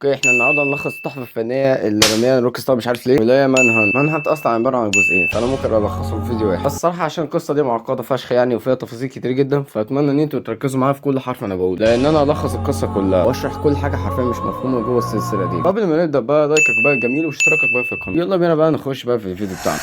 اوكي، احنا النهارده هنلخص التحفه الفنيه اللي رميها روك ستار مش عارف ليه، ولا هي مان هانت اصلا عباره عن جزئين، فانا ممكن الخصهم في فيديو واحد. بس الصراحه عشان القصه دي معقده فشخ يعني، وفيها تفاصيل كتير جدا، فاتمنى ان انتوا تركزوا معايا في كل حرف انا بقوله، لان انا هلخص القصه كلها واشرح كل حاجه حرفيا مش مفهومه جوه السلسله دي. قبل ما نبدا بقى، لايكك بقى جميل واشتراكك بقى في القناه. يلا بينا بقى نخش بقى في الفيديو بتاعنا.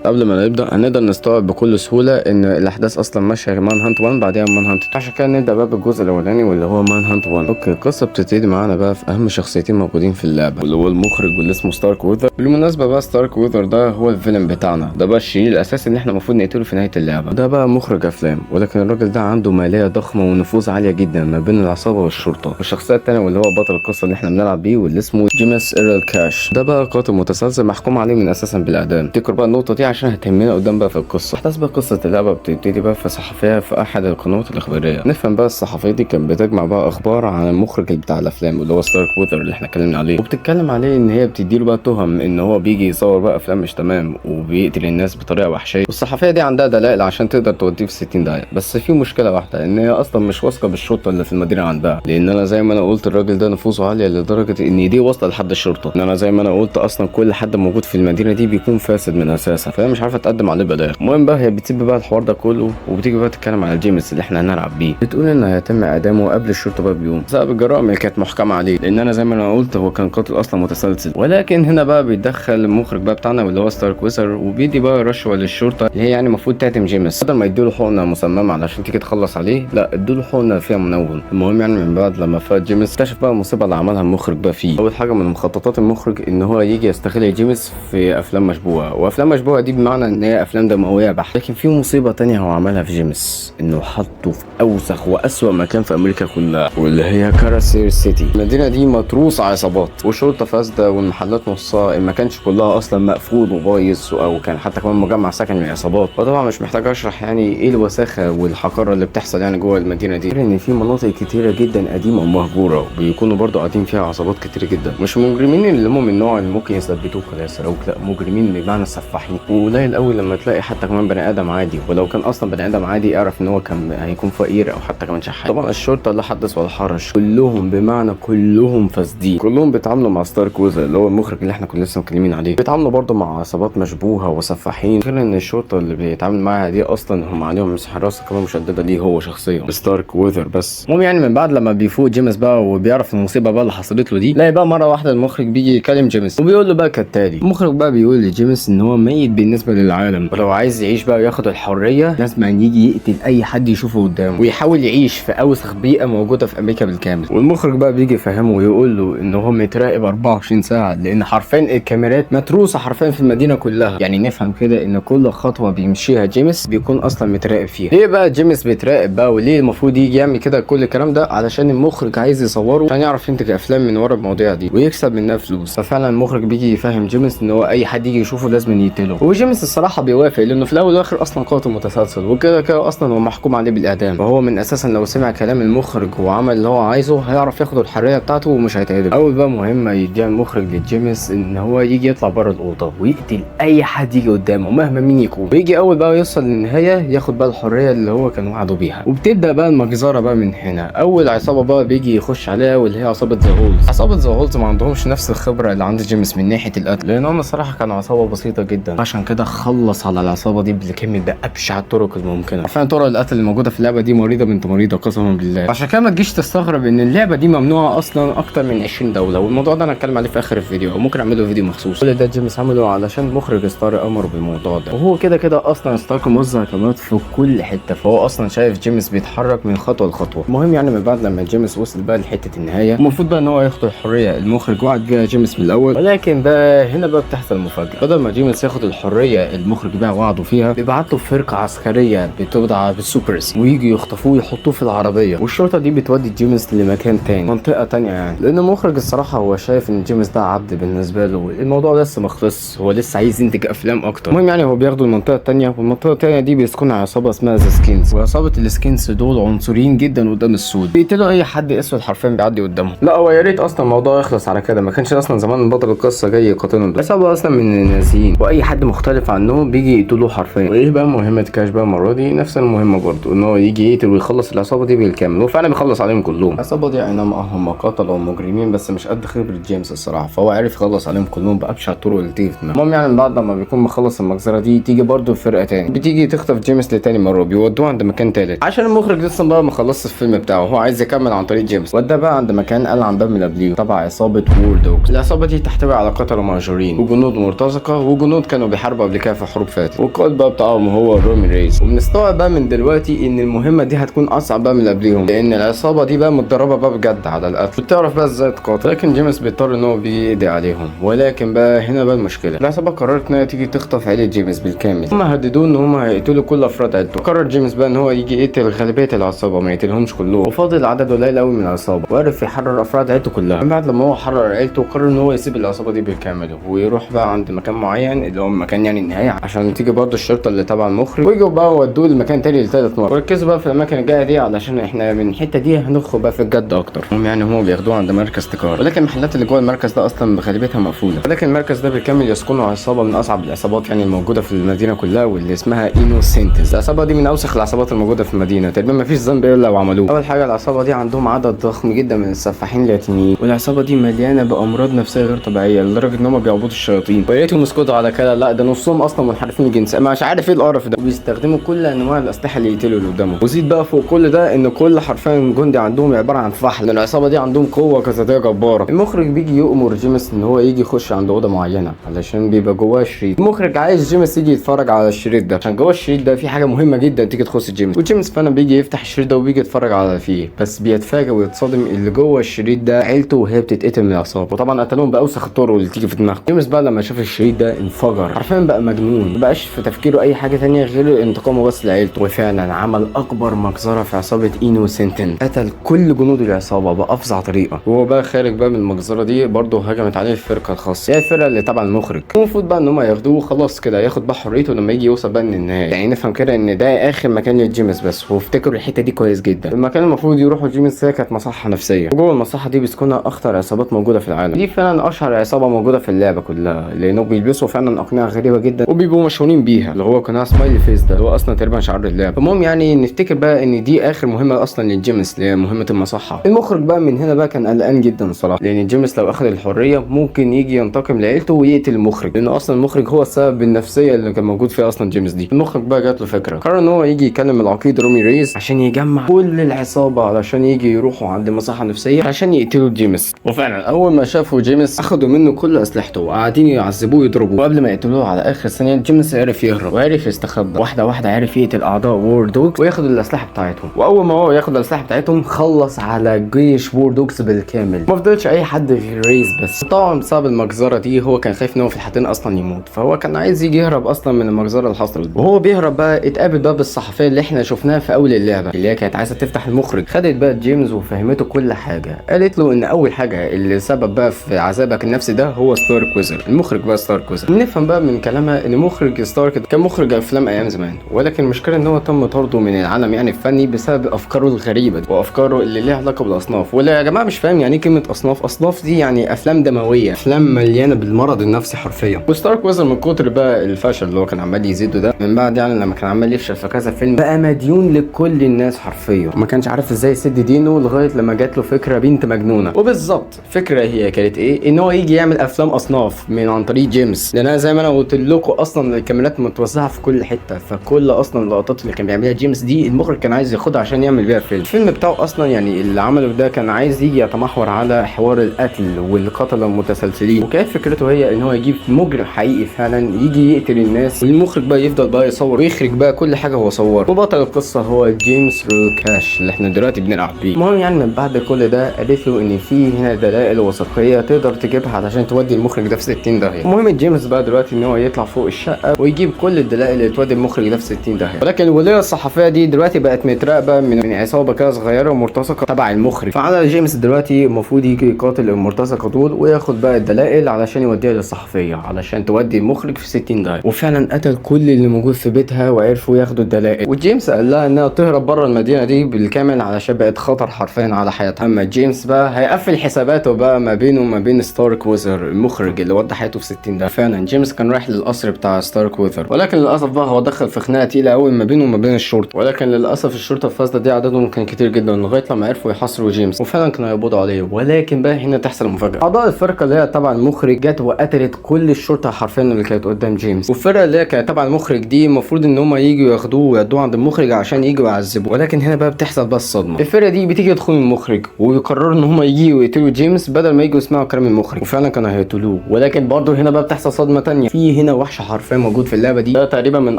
قبل ما نبدا هنقدر نستوعب بكل سهوله ان الاحداث اصلا ماشيه مان هانت 1 بعدها مان هانت 2، عشان كده نبدا بقى بالجزء الاولاني واللي هو مان هانت 1. اوكي، القصه بتبتدي معانا بقى في اهم شخصيتين موجودين في اللعبه، واللي هو المخرج واللي اسمه ستارك ووذر. بالمناسبه بقى ستارك ووذر ده هو الفيلن بتاعنا، ده بقى الشرير الاساسي اللي احنا المفروض نقتله في نهايه اللعبه. ده بقى مخرج افلام، ولكن الراجل ده عنده ماليه ضخمه ونفوذ عاليه جدا ما بين العصابه والشرطه. والشخصيه الثانيه واللي هو بطل القصه اللي احنا بنلعب بيه واللي اسمه جيمس ايرل كاش، ده بقى قاتل متسلسل محكوم عليه من اساسا بالاعدام. افتكر بقى النقطه دي عشان هتهمنا قدام بقى في القصه. احداث بقى قصه اللعبه بتبتدي بقى في صحفيه في احد القنوات الاخباريه. نفهم بقى الصحفيه دي كانت بتجمع بقى اخبار عن المخرج بتاع الافلام اللي هو ستارك ووذر اللي احنا اتكلمنا عليه، وبتتكلم عليه ان هي بتديله بقى تهم ان هو بيجي يصور بقى افلام مش تمام وبيقتل الناس بطريقه وحشيه. والصحفيه دي عندها دلائل عشان تقدر توديه في 60 داهيه، بس في مشكله واحده، ان هي اصلا مش واثقه بالشرطه اللي في المدينه عندها، لان انا زي ما انا قلت الراجل ده نفوذه عاليه لدرجه ان دي واصله لحد الشرطه. ان انا زي ما انا قلت اصلا كل حد موجود في المدينه دي بيكون فاسد من اساسها، فهي مش عارفه تقدم عليه بدائل. المهم بقى هي بتسيب بقى الحوار ده كله وبتيجي بقى تتكلم على جيمس اللي احنا هنلعب بيه. بتقول ان هيتم اعدامه قبل الشرطه بقى بيوم بسبب الجرائم اللي كانت محكمه عليه، لان انا زي ما انا قلت هو كان قاتل اصلا متسلسل. ولكن هنا بقى بيتدخل المخرج بقى بتاعنا واللي هو ستارك ويزر، وبيدي بقى رشوه للشرطه اللي هي يعني المفروض تعدم جيمس، بدل ما يديله حقنه مسممه علشان تيجي تخلص عليه، لا ادوله حقنه فيها منوم. المهم يعني من بعد لما فات جيمس اكتشف بقى المصيبه اللي عملها المخرج بقى فيه. اول حاجه من مخططات المخرج ان هو يجي يستغل جيمس في افلام مشبوهه، وافلام مشبوهه دي بمعنى ان هي افلام دمويه بحت. لكن في مصيبه تانية هو عملها في جيمس، انه حطه في اوسخ واسوأ مكان في امريكا كلها، واللي هي كاراسير سيتي. المدينه دي متروسه عصابات وشرطه فاسده، والمحلات نصها ان ما كانش كلها اصلا مقفول وبايظ، او كان حتى كمان مجمع سكن للعصابات. وطبعا مش محتاج اشرح يعني ايه الوساخه والحقاره اللي بتحصل يعني جوه المدينه دي، ان في مناطق كتيره جدا قديمه ومهجوره وبيكونوا برضو قاعدين فيها عصابات كتير جدا. مش مجرمين اللي هم من النوع اللي ممكن يثبتوك ولا يسرقوك، لا مجرمين بمعنى سفاحين. وقليل قوي لما تلاقي حتى كمان بني ادم عادي، ولو كان اصلا بني ادم عادي اعرف ان هو كان هيكون فقير او حتى كمان شحات. طبعا الشرطه لا حدث ولا حرج، كلهم بمعنى كلهم فاسدين، كلهم بيتعاملوا مع ستارك ووذر اللي هو المخرج اللي احنا كنا لسه مكلمين عليه، بيتعاملوا برضه مع عصابات مشبوهه وسفاحين، غير ان الشرطه اللي بيتعامل معاها دي اصلا هم عليهم حراسه كمان مشدده ليه هو شخصيا ستارك ووذر. بس المهم يعني من بعد لما بيفوق جيمس بقى وبيعرف المصيبه بقى اللي حصلت له دي، لاقي بقى مره واحده المخرج بيجي يكلم جيمس وبيقول له بقى كالتالي. المخرج بقى بيقول لجيمس ان هو ميت بالنسبه للعالم، ولو عايز يعيش بقى وياخد الحريه لازم يجي يقتل اي حد يشوفه قدامه، ويحاول يعيش في اوسخ بيئه موجوده في امريكا بالكامل. والمخرج بقى بيجي يفهمه ويقول له ان هو متراقب 24 ساعه، لان حرفيا الكاميرات متروسه حرفيا في المدينه كلها. يعني نفهم كده ان كل خطوه بيمشيها جيمس بيكون اصلا متراقب فيها. ليه بقى جيمس بيتراقب بقى، وليه المفروض يجي يعمل كده كل الكلام ده؟ علشان المخرج عايز يصوره عشان يعرف ينتج افلام من ورا المواضيع دي ويكسب منها فلوس. ففعلا المخرج بيجي يفهم جيمس ان هو اي حد يجي يشوفه لازم يقتله، وجيمس الصراحه بيوافق، لانه في الاول والاخر اصلا قاتل متسلسل، وكده كده اصلا هو محكوم عليه بالاعدام. فهو من اساسا لو سمع كلام المخرج وعمل اللي هو عايزه هيعرف ياخد الحريه بتاعته ومش هيتعدم. اول بقى مهمه يديها المخرج لجيمس ان هو يجي يطلع بره الاوضه ويقتل اي حد يجي قدامه مهما مين يكون، ويجي اول بقى يوصل للنهايه ياخد بقى الحريه اللي هو كان وعده بيها. وبتبدا بقى المجزره بقى من هنا. اول عصابه بقى بيجي يخش عليها واللي هي عصابه ذا هولز. عصابه ذا هولز ما عندهمش نفس الخبره اللي عند جيمس من ناحيه القتل، لان هم الصراحه كانوا عصابه بسيطه جدا، عشان كده خلص على العصابه دي بكلمه بابشع الطرق الممكنه. عارفين طرق القتل الموجوده في اللعبه دي مريضه بنت مريضه قسما بالله. عشان كده ما تجيش تستغرب ان اللعبه دي ممنوعه اصلا اكتر من 20 دوله، والموضوع ده انا هتكلم عليه في اخر الفيديو، وممكن اعمل له فيديو مخصوص. كل ده جيمس عمله علشان مخرج ستارك امر بالموضوع ده، وهو كده كده اصلا ستارك موزع كاميرات في كل حته، فهو اصلا شايف جيمس بيتحرك من خطوه لخطوه. المهم يعني من بعد لما جيمس وصل بقى لحته النهايه، المفروض بقى ان هو ياخد الحريه المخرج وعد بيها جيمس من الاول، ولكن بقى هنا بقى بتحصل مفاجاه. بدل ما جيمس ياخد الحريه المخرج بقى وعده فيها، بيبعت له فرقه عسكريه بتدعى بالسوبرز، ويجي يخطفوه ويحطوه في العربيه، والشرطه دي بتودي جيمس لمكان تاني، منطقه تانيه يعني، لان المخرج الصراحه هو شايف ان جيمس ده عبد بالنسبه له، الموضوع لسه ما خلصش، هو لسه عايز ينتج افلام اكتر. المهم يعني هو بياخده المنطقه التانيه، والمنطقه التانيه دي بيسكنها عصابه اسمها ذا سكينز، وعصابه السكينز دول عنصريين جدا قدام السود، بيقتلوا اي حد اسود حرفيا بيعدي قدامهم. لا هو يا ريت اصلا الموضوع يخلص على كده، ما كانش اصلا زمان بطل القصه جاي يقاتلهم، بس هو اصلا من النازيين، واي حد مختلف مختلف عنهم بيجي يقتلوه حرفيا. وايه بقى مهمه كاش بقى المره دي؟ نفس المهمه برضه، ان هو يجي يقتل ويخلص العصابه دي بالكامل، وفعلا بيخلص عليهم كلهم. العصابه دي اي نعم هم قتلوا مجرمين بس مش قد خبره جيمس الصراحه، فهو عرف يخلص عليهم كلهم بابشع الطرق اللي تيجي في دماغه. المهم يعني بعد ما بيكون مخلص المجزره دي تيجي برضه فرقه تاني بتيجي تخطف جيمس لتاني مره، بيودوه عند مكان تالت عشان المخرج لسه بقى ما خلصش الفيلم بتاعه، هو عايز يكمل عن طريق جيمس. وداه بقى عند مكان قال عن باب من قبليه تبع عصابه وور دوجز. العصابه دي تحتوي على قتله مأجورين وجنود مرتزقه وجنود كانوا بيحاربوا قبل كده في حروب فاتت، والقائد بقى بتاعهم هو رومي ريز. وبنستوعب بقى من دلوقتي ان المهمه دي هتكون اصعب بقى من اللي قبليهم، لان العصابه دي بقى متدربه بقى بجد على القتل، بتعرف بقى ازاي تقاتل. لكن جيمس بيضطر ان هو بيقضي عليهم. ولكن بقى هنا بقى المشكله، العصابه قررت انها تيجي تخطف عيله جيمس بالكامل. هم هددوه ان هم هيقتلوا كل افراد عيلته. قرر جيمس بقى ان هو يجي يقتل غالبيه العصابه ما يقتلهمش كلهم، وفاضل عدد قليل قوي من العصابه، وعرف يحرر افراد عيلته كلها. من بعد لما هو حرر عيلته قرر ان هو يسيب العصابه دي بالكامل ويروح بقى عند مكان معين اللي هو مكان يعني النهايه، عشان تيجي برضه الشرطه اللي تبع المخرج ويجوا بقى ودوه لمكان تاني لثالث مره. وركزوا بقى في الاماكن الجايه دي علشان احنا من الحته دي هندخل بقى في الجد اكتر. هم يعني هم بياخدوه عند مركز تجاره، ولكن المحلات اللي جوه المركز ده اصلا بغالبيتها مقفوله. ولكن المركز ده بالكامل يسكنه عصابه من اصعب العصابات يعني الموجوده في المدينه كلها، واللي اسمها اينوسنتس. العصابه دي من اوسخ العصابات الموجوده في المدينه، تقريبا ما فيش ذنب الا وعملوه. اول حاجه العصابه دي عندهم عدد ضخم جدا من السفاحين اللاتينيين، والعصابه دي مليانه بامراض نفسيه غير طبيعيه لدرجه ان هم بيعبدوا الشياطين. ويا ريتهم يسكتوا على كده، لا ده نصهم اصلا منحرفين الجنس، مش عارف ايه القرف ده. وبيستخدموا كل انواع الاسلحه اللي يقتلوا اللي قدامهم. وزيد بقى فوق كل ده ان كل حرفيا جندي عندهم عباره عن فحل. العصابه دي عندهم قوه جسديه جباره. المخرج بيجي يؤمر جيمس ان هو يجي يخش عند اوضه معينه علشان بيبقى جواه شريط. المخرج عايز جيمس يجي يتفرج على الشريط ده عشان جوه الشريط ده في حاجه مهمه جدا تيجي تخص جيمس. وجيمس فعلا بيجي يفتح الشريط ده وبيجي يتفرج على فيه، بس بيتفاجئ ويتصدم اللي جوه الشريط ده عيلته وهي بتتقتل من العصابه، وطبعا قتلهم باوسخ الطرق اللي تيجي في دماغه. جيمس بقى لما شاف الشريط ده انفجر حرفيا، بقى مجنون، مبقاش في تفكيره اي حاجه ثانيه غير انتقامه بس لعيلته. وفعلا عمل اكبر مجزره في عصابه اينوسنتن، قتل كل جنود العصابه بافظع طريقه. وهو بقى خارج بقى من المجزره دي برضه هجمت عليه الفرقه الخاصه، هي الفرقه اللي تبع المخرج. المفروض بقى ان هم ياخدوه خلاص كده، ياخد بقى حريته لما يجي يوصل بقى للنهايه. يعني نفهم كده ان ده اخر مكان لجيمس بس، وافتكروا الحته دي كويس جدا. المكان المفروض يروحوا جيمس ده كانت مصحه نفسيه، وجوه المصحه دي بيسكنها اخطر عصابات موجوده في العالم. دي فعلا اشهر عصابه موجوده في اللعبه كلها، لانه بيلبسوا فعلا اقنعه غريبه جدا وبيبقوا مشهورين بيها، اللي هو قناع سمايلي فيس ده اللي هو اصلا تقريبا شعار اللعبه. المهم يعني نفتكر بقى ان دي اخر مهمه اصلا لجيمس اللي هي مهمه المصحه. المخرج بقى من هنا بقى كان قلقان جدا صراحه، لان جيمس لو اخذ الحريه ممكن يجي ينتقم لعيلته ويقتل المخرج، لانه اصلا المخرج هو السبب النفسيه اللي كان موجود فيها اصلا جيمس دي. المخرج بقى جات له فكره، قرر ان هو يجي يكلم العقيد رومي ريز عشان يجمع كل العصابه علشان يجي يروحوا عند مصحه نفسيه عشان يقتلوا جيمس. وفعلا اول ما شافوا جيمس اخذوا منه كل اسلحته وقاعدين يعذبوه ويضربوه، وقبل ما يقتلوه على اخر ثانيه جيمس عرف يهرب وعرف يستخبى. واحده واحده عرف يقتل اعضاء وور دوجز وياخد الاسلحه بتاعتهم. واول ما هو ياخد الاسلحه بتاعتهم خلص على جيش وور دوجز بالكامل، ما فضلش اي حد غير ريز بس. طبعا بسبب المجزره دي هو كان خايف ان هو في الحالتين اصلا يموت، فهو كان عايز يجي يهرب اصلا من المجزره اللي حصلت. وهو بيهرب بقى اتقابل بقى بالصحفيه اللي احنا شفناها في اول اللعبه، اللي هي كانت عايزه تفتح المخرج. خدت بقى جيمس وفهمته كل حاجه، قالت له ان اول حاجه اللي سبب بقى في عذابك النفسي ده هو ستارك ويزر. المخرج بقى ستارك ويزر. نفهم بقى من كلامها ان مخرج ستارك كان مخرج افلام ايام زمان، ولكن المشكله ان هو تم طرده من العالم يعني الفني بسبب افكاره الغريبه دي وافكاره اللي ليها علاقه بالاصناف. ولا يا جماعه مش فاهم يعني ايه كلمه اصناف؟ اصناف دي يعني افلام دمويه، افلام مليانه بالمرض النفسي حرفيا. وستارك ويزر من كتر بقى الفشل اللي هو كان عمال يزيده ده، من بعد يعني لما كان عمال يفشل في كذا فيلم، بقى مديون لكل الناس حرفيا، ما كانش عارف ازاي يسد دينه لغايه لما جات له فكره بنت مجنونه. وبالظبط فكره هي كانت ايه؟ ان هو يجي يعمل افلام اصناف من عن طريق جيمس، لان انا زي ما انا قلت لكم اصلا الكاميرات متوزعه في كل حته، فكل اصلا اللقطات اللي كان بيعملها جيمس دي المخرج كان عايز ياخدها عشان يعمل بيها فيلم. الفيلم بتاعه اصلا يعني اللي عمله ده كان عايز يجي يتمحور على حوار القتل والقتله المتسلسلين، وكانت فكرته هي ان هو يجيب مجرم حقيقي فعلا يجي يقتل الناس، والمخرج بقى يفضل بقى يصور ويخرج بقى كل حاجه هو صور. وبطل القصه هو جيمس كاش اللي احنا دلوقتي بنلعب بيه. المهم يعني من بعد كل ده قالت له ان في هنا دلائل وثائقيه تقدر تجيبها علشان تودي المخرج ده في 60 داهيه. المهم جيمس بقى دلوقتي ان هو يطلع فوق الشقه ويجيب كل الدلائل اللي تودي المخرج ده في 60 داهيه. ولكن الولايه الصحفيه دي دلوقتي بقت متراقبه من عصابه كده صغيره ومرتزقه تبع المخرج، فعلى جيمس دلوقتي المفروض يجي يقاتل المرتزقه دول وياخد بقى الدلائل علشان يوديها للصحفيه علشان تودي المخرج في 60 داهيه. وفعلا قتل كل اللي موجود في بيتها وعرفوا ياخدوا الدلائل. وجيمس قال لها انها تهرب بره المدينه دي بالكامل علشان بقت خطر حرفيا على حياتها. اما جيمس بقى هيقفل حساباته بقى ما بينه وما بين ستارك ويزر المخرج اللي ودى حياته في 60 داهيه. فعلا جيمس كان رايح للقصر بتاع ستارك ويذر، ولكن للاسف بقى هو دخل في خناقه تقيله قوي ما بينه وما بين الشرطه. ولكن للاسف الشرطه الفاسده دي عددهم كان كتير جدا لغايه لما عرفوا يحاصروا جيمس، وفعلا كانوا هيقبضوا عليه. ولكن بقى هنا تحصل مفاجاه، اعضاء الفرقه اللي هي تبع المخرج جت وقتلت كل الشرطه حرفيا اللي كانت قدام جيمس. والفرقه اللي هي كانت تبع المخرج دي المفروض ان هم ييجوا ياخدوه ويودوه عند المخرج عشان ييجوا يعذبوه. ولكن هنا بقى بتحصل بقى الصدمه، الفرقه دي بتيجي تدخل المخرج ويقرروا ان هم يجوا يقتلوا جيمس بدل ما يجوا يسمعوا كلام المخرج، وفعلا كانوا هيقتلوه. ولكن برضه هنا بقى بتحصل صدمه تانية، في هنا وحش حرفيا موجود في اللعبه دي، ده تقريبا من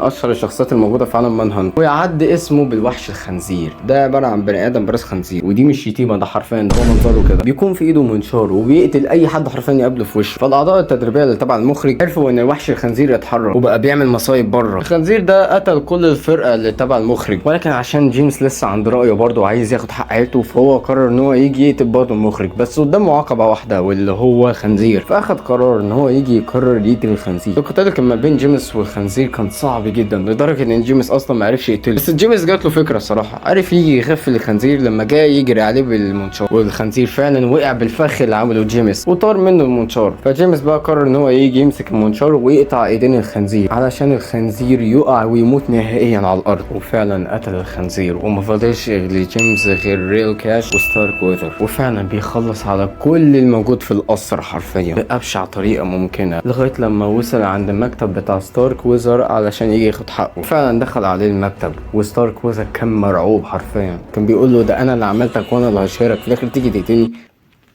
اشهر الشخصيات الموجوده في عالم مان هانت، ويعد اسمه بالوحش الخنزير. ده عباره عن بني ادم براس خنزير، ودي مش شتيمه، ده حرفيا ده منظره كده، بيكون في ايده منشار وبيقتل اي حد حرفيا يقابله في وشه. فالاعضاء التدريبيه اللي تبع المخرج عرفوا ان الوحش الخنزير اتحرك وبقى بيعمل مصايب بره. الخنزير ده قتل كل الفرقه اللي تبع المخرج، ولكن عشان جيمس لسه عند رايه برضه وعايز ياخد حق عيلته، فهو قرر ان هو يجي يقتل برضه المخرج، بس قدامه عقبه واحده واللي هو خنزير، فاخد قرار ان هو يجي يقرر يقتل الخنزير. القتال كان ما بين جيمس والخنزير كان صعب جدا لدرجه ان جيمس اصلا ما عرفش يقتله، بس جيمس جات له فكره صراحه، عرف يجي يغفل الخنزير لما جاي يجري عليه بالمنشار، والخنزير فعلا وقع بالفخ اللي عمله جيمس وطار منه المنشار. فجيمس بقى قرر ان هو يجي يمسك المنشار ويقطع ايدين الخنزير علشان الخنزير يقع ويموت نهائيا على الارض، وفعلا قتل الخنزير وما فاضلش لجيمس غير ريل كاش وستارك ويذر، وفعلا بيخلص على كل الموجود في القصر حرفيا بأبشع طريقه ممكنه لغايه لما وصل عند المكتب بتاع ستارك ويذر علشان يجي ياخد حقه. فعلا دخل عليه المكتب وستارك ويذر كان مرعوب حرفيا، كان بيقول له ده انا اللي عملتك وانا اللي هشهرك، في الاخر تيجي تقتلني؟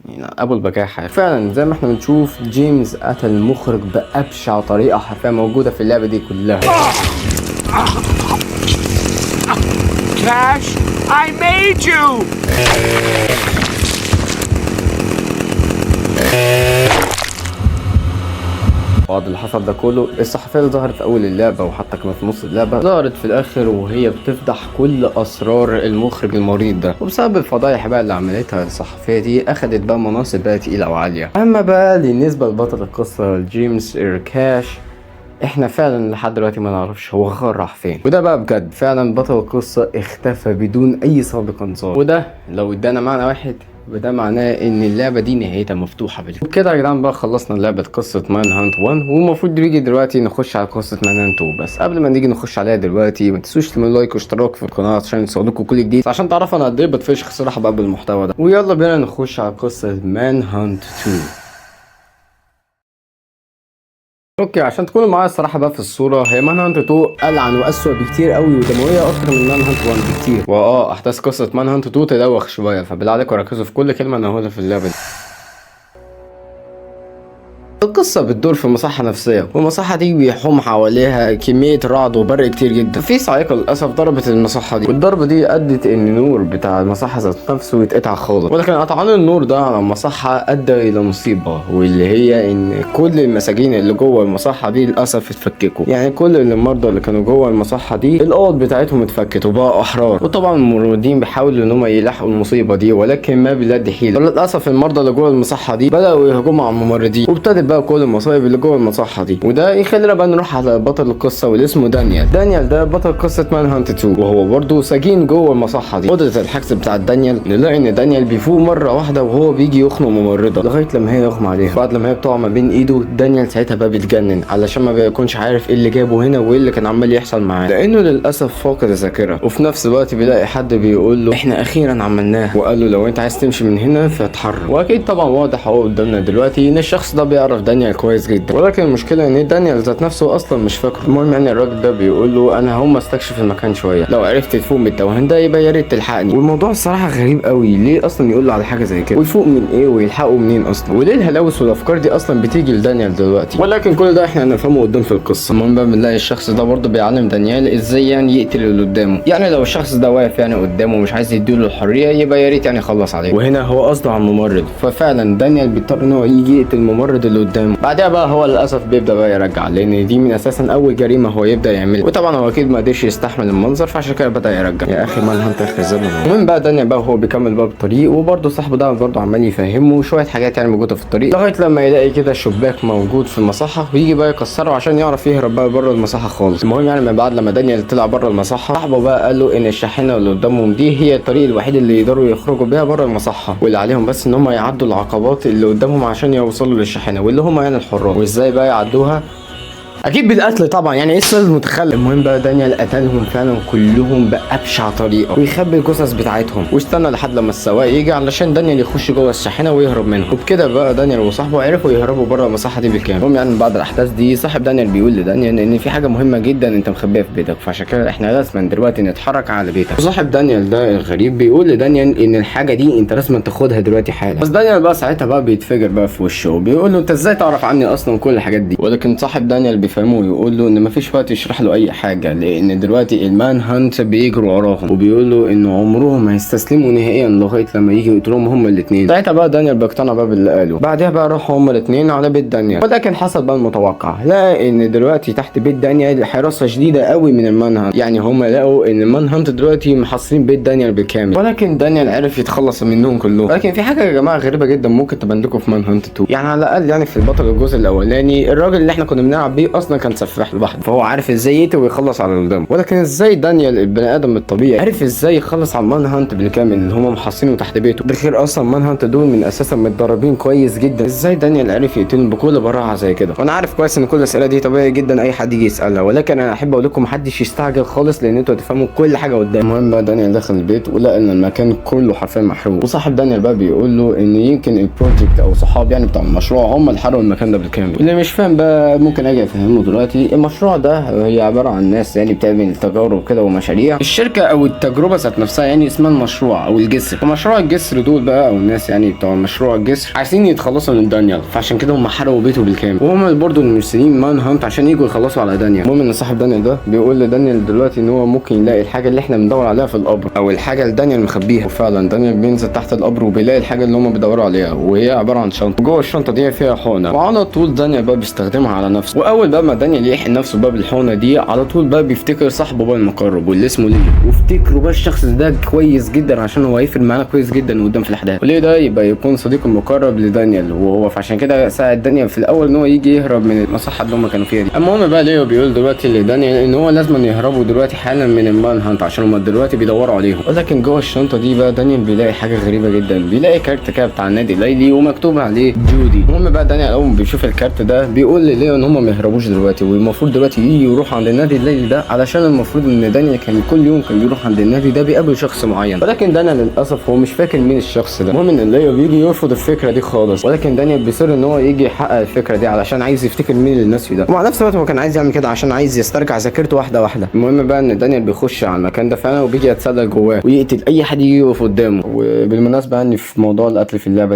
يعني ابو البجاحه. فعلا زي ما احنا بنشوف جيمس قتل المخرج بأبشع طريقه حرفيا موجوده في اللعبه دي كلها. Cash, I made you! بعد اللي حصل ده كله، الصحفيه اللي ظهرت في اول اللعبه وحتى كمان في نص اللعبه ظهرت في الاخر وهي بتفضح كل اسرار المخرج المريض ده، وبسبب الفضايح بقى اللي عملتها الصحفيه دي اخدت بقى مناصب بقى تقيله وعاليه. اما بقى بالنسبه لبطل القصه جيمس إيركاش، احنا فعلا لحد دلوقتي ما نعرفش هو راح فين، وده بقى بجد فعلا بطل القصه اختفى بدون اي سابق انذار، وده لو ادانا معنى واحد وده معناه ان اللعبه دي نهايتها مفتوحه بالفعل. وبكده يا جدعان بقى خلصنا لعبه قصه مان هانت 1، والمفروض نيجي دلوقتي نخش على قصه مان هانت 2. بس قبل ما نيجي نخش عليها دلوقتي ما تنسوش تعملوا لايك واشتراك في القناه عشان يوصلكوا كل جديد، عشان تعرفوا انا قد ايه بتفشخ صراحه بقى بالمحتوى ده. ويلا بينا نخش على قصه مان هانت 2. اوكي، عشان تكونوا معايا الصراحه بقى في الصوره، هي مان هانت 2 ألعن وأسوأ بكتير قوي ودمويه اكتر من مان هانت 1 بكتير، احداث قصه مان هانت 2 تدوخ شويه، فبالله عليكم ركزوا في كل كلمه انا هقولها في اللعبه دي. القصة بتدور في مصحة نفسية، والمصحة دي بيحوم حواليها كمية رعد وبرق كتير جدا. في صاعقة للأسف ضربت المصحة دي، والضربة دي أدت إن النور بتاع المصحة ذات نفسه يتقطع خالص. ولكن قطعان النور ده على المصحة أدى إلى مصيبة، واللي هي إن كل المساجين اللي جوه المصحة دي للأسف اتفككوا. يعني كل المرضى اللي كانوا جوه المصحة دي الأوض بتاعتهم اتفكت وبقوا أحرار. وطبعا الممرضين بيحاولوا إن هم يلاحقوا المصيبة دي، ولكن ما بيلاقي حيلة. وللأسف المرضى اللي جوه المصحة دي بدأوا يهجموا على الممرضين، وابتدت بقى كل المصايب اللي جوه المصحة دي. وده يخلينا بقى نروح على بطل القصة واللي اسمه دانيال. دانيال ده بطل قصة مان هانت 2، وهو برضه سجين جوه المصحة دي. قدرة الحجز بتاع دانيال نلاقي ان دانيال بيفوق مرة واحدة وهو بيجي يخنق ممرضة لغاية لما هي يغمى عليها. بعد لما هي بتقع ما بين ايده، دانيال ساعتها بقى بيتجنن علشان ما بيكونش عارف ايه اللي جابه هنا وايه اللي كان عمال يحصل معاه، لانه للاسف فاقد الذاكرة. وفي نفس الوقت بيلاقي حد بيقول له احنا اخيرا عملناه، وقال له لو انت عايز تمشي من هنا فاتحرك. واكيد طبعا واضح اهو قدامنا دلوقتي ان الشخص ده بيعرف دانيال كويس جدا، ولكن المشكله ان دانيال ذات نفسه اصلا مش فاكره. المهم يعني الراجل ده بيقول له انا هقوم استكشف المكان شويه، لو عرفت تفوق من التوهان ده يبقى يا ريت تلحقني. والموضوع الصراحه غريب قوي، ليه اصلا يقول له على حاجه زي كده؟ ويفوق من ايه ويلحقه منين اصلا؟ وليه الهلاوس والافكار دي اصلا بتيجي لدانيال دلوقتي؟ ولكن كل ده احنا هنفهمه قدام في القصه. المهم بقى بنلاقي الشخص ده برضه بيعلم دانيال ازاي يعني يقتل اللي قدامه. يعني لو الشخص ده واقف يعني قدامه ومش عايز يديله الحريه يبقى يا ريت يعني يخلص عليه. وهنا هو قصده على الممرض، ففعلا دانيال بيضطر ان هو يجي يقتل الممرض اللي قدامه. بعدها بقى هو للاسف بيبدا بقى يرجع، لان دي من اساسا اول جريمه هو يبدا يعملها، وطبعا هو اكيد ما قدرش يستحمل المنظر فعشان كده بدا يرجع. يا اخي مان هانت اخر زمن. المهم بقى دانيال بقى هو بيكمل بقى الطريق، وبرده صاحبه ده برده عمال يفهمه شويه حاجات يعني موجوده في الطريق، لغايه لما يلاقي كده شباك موجود في المصحه ويجي بقى يكسره عشان يعرف يهرب بقى بره المصحه خالص. المهم يعني من بعد لما دانيال طلع بره المصحه، صاحبه بقى قال له ان الشاحنه اللي قدامهم دي هي الطريق الوحيد اللي يقدروا يخرجوا بيها بره المصحه، واللي عليهم بس ان هم يعدوا العقبات اللي قدامهم عشان يوصلوا للشاحنه، واللي هم يعني الحراس. وازاي بقى يعدوها؟ اكيد بالقتل طبعا، يعني ايه السؤال المتخلف. المهم بقى دانيال قتلهم فعلا كلهم بابشع طريقه ويخبي الجثث بتاعتهم واستنى لحد لما السواق يجي علشان دانيال يخش جوه الشاحنه ويهرب منهم. وبكده بقى دانيال وصاحبه عرفوا يهربوا بره المساحه دي بالكامل. المهم يعني بعد الاحداث دي صاحب دانيال بيقول لدانيال ان في حاجه مهمه جدا انت مخبيها في بيتك، فعشان كده احنا لازم دلوقتي نتحرك على بيتك. وصاحب دانيال ده الغريب بيقول لدانيال ان الحاجه دي انت لازم تاخدها دلوقتي حالا. بس دانيال بقى ساعتها بقى بيتفجر بقى في وشه وبيقول له انت ازاي تعرف عني اصلا كل الحاجات دي. ولكن صاحب دانيال بيفهمه ويقول له ان مفيش وقت يشرح له اي حاجه، لان دلوقتي المان هانت بيجروا وراهم، وبيقول له انه عمرهم ما هيستسلموا نهائيا لغايه لما يجي يقتلوهم هما الاثنين. ساعتها بقى دانيال بيقتنع بقى باللي قاله. بعدها بقى راحوا هما الاثنين على بيت دانيال، ولكن حصل بقى المتوقع، لقى ان دلوقتي تحت بيت دانيال حراسه شديده قوي من المان هانت. يعني هما لقوا ان المان هانت دلوقتي محاصرين بيت دانيال بالكامل، ولكن دانيال عرف يتخلص منهم كلهم. ولكن في حاجه يا جماعه غريبه جدا ممكن تبان لكم في مان هانت 2، يعني على الاقل يعني في البطل الجزء الاولاني الراجل اللي احنا كنا بنلعب بيه اصلا كان سفاح لوحده، فهو عارف ازاي يقتل ويخلص على اللي قدامه. ولكن ازاي دانيال البني ادم الطبيعي عرف ازاي يخلص على مان هانت بالكامل اللي هم محاصرينه تحت بيته؟ ده غير اصلا مان هانت دول من اساسا متدربين كويس جدا، ازاي دانيال عرف يقتلهم بكل براعه زي كده؟ وانا عارف كويس ان كل الاسئله دي طبيعي جدا اي حد يجي يسالها، ولكن انا احب اقول لكم محدش يستعجل خالص لان انتوا هتفهموا كل حاجه قدام. المهم بقى دانيال دخل البيت ولقى ان المكان كله حرفيا محروق، وصاحب دانيال بقى بيقول له ان يمكن البروجكت او صحاب يعني بتاع المشروع هم اللي حرقوا المكان ده بالكامل. اللي مش فاهم بقى ممكن اجي افهمه دلوقتي. المشروع ده هي عباره عن ناس يعني بتعمل تجارب كده ومشاريع، الشركه او التجربه ذات نفسها يعني اسمها المشروع او الجسر. فمشروع الجسر دول بقى او الناس يعني بتوع مشروع الجسر عايزين يتخلصوا من دانيال، فعشان كده هم حرقوا بيته بالكامل، وهم برضه المرسلين مان هانت عشان يجوا يخلصوا على دانيال. المهم ان صاحب دانيال ده بيقول لدانيال دلوقتي ان هو ممكن يلاقي الحاجه اللي احنا بندور عليها في القبر او الحاجه اللي دانيال مخبيها. وفعلا دانيال بينزل تحت القبر وبيلاقي الحاجه اللي هم بيدوروا عليها، وهي عباره عن شنطه، جوه الشنطه دي فيها حقنه، وعلى طول دانيال بقى بيستخدمها على نفسه. واول بقى ما دانيال يحقن نفسه بقى بالحقنه دي على طول بقى بيفتكر صاحبه بقى المقرب واللي اسمه ليو، وافتكروا بقى الشخص ده كويس جدا عشان هو هيفرق معانا كويس جدا قدام في الاحداث، وليه ده يبقى يكون صديق المقرب لدانيال، وهو فعشان كده ساعد دانيال في الاول ان هو يجي يهرب من المصحه اللي هم كانوا فيها دي. المهم بقى ليو بيقول دلوقتي لدانيال ان هو لازم يهربوا دلوقتي حالا من المان هانت عشان هم دلوقتي بيدوروا عليهم. ولكن جوه الشنطه دي بقى دانيال بيلاقي حاجه غريبه جدا، بيلاقي كارت كده بتاع النادي الليلي ومكتوب عليه جودي. المهم بقى دانيال اول ما بيشوف الكارت ده بيقول لليو ان هم ما يهربوش دلوقتي، والمفروض دلوقتي يجي يروح عند النادي الليلي ده، علشان المفروض ان دانيال كان كل يوم كان بيروح عند النادي ده بيقابل شخص معين، ولكن دانيال للاسف هو مش فاكر مين الشخص ده. المهم ان ليو بيجي يرفض الفكره دي خالص، ولكن دانيال بيصر ان هو يجي يحقق الفكره دي علشان عايز يفتكر مين اللي الناس فيه ده، ومع نفس الوقت هو كان عايز يعمل كده عشان عايز يسترجع ذاكرته واحده واحده. المهم بقى ان دانيال بيخش على المكان ده فعلا وبيجي يتسلل جواه ويقتل اي حد يجي يقف قدامه. وبالمناسبه يعني في موضوع القتل في اللعبه